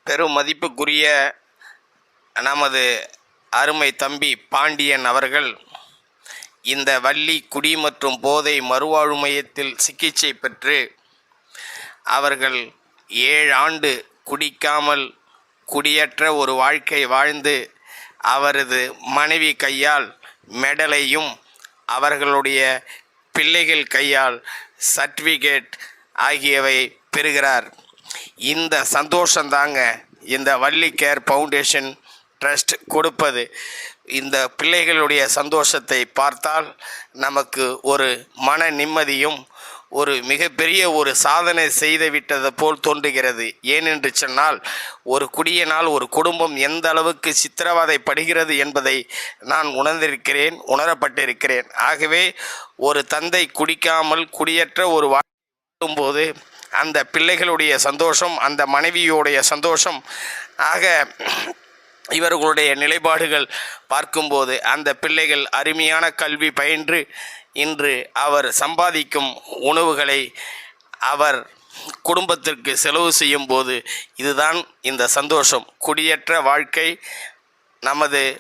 பெரும் மதிப்புக்குரிய நமது அருமை தம்பி பாண்டியன் அவர்கள் இந்த வள்ளி குடி மற்றும் போதை மறுவாழ்வு மையத்தில் சிகிச்சை பெற்று அவர்கள் 7 ஆண்டு குடிக்காமல் குடியற்ற ஒரு வாழ்க்கை வாழ்ந்து அவரது மனைவி கையால் மெடலையும் அவர்களுடைய பிள்ளைகள் கையால் சர்டிஃபிகேட் ஆகியவை பெறுகிறார். இந்த சந்தோஷந்தாங்க இந்த வள்ளி கேர் ஃபவுண்டேஷன் ட்ரஸ்ட் கொடுப்பது. இந்த பிள்ளைகளுடைய சந்தோஷத்தை பார்த்தால் நமக்கு ஒரு மன நிம்மதியும் ஒரு மிகப்பெரிய ஒரு சாதனை செய்து விட்டது போல் தோன்றுகிறது. ஏனென்று சொன்னால் ஒரு குடியினால் ஒரு குடும்பம் எந்த அளவுக்கு சித்திரவதைப்படுகிறது என்பதை நான் உணரப்பட்டிருக்கிறேன். ஆகவே ஒரு தந்தை குடிக்காமல் குடியற்ற ஒரு வாழும்போது அந்த பிள்ளைகளுடைய சந்தோஷம், அந்த மனைவியோடைய சந்தோஷம், ஆக இவர்களுடைய நிலைப்பாடுகள் பார்க்கும்போது அந்த பிள்ளைகள் அருமையான கல்வி பயின்று இன்று அவர் சம்பாதிக்கும் உணவுகளை அவர் குடும்பத்திற்கு செலவு செய்யும் போது இதுதான் இந்த சந்தோஷம். குடியற்ற வாழ்க்கை நமது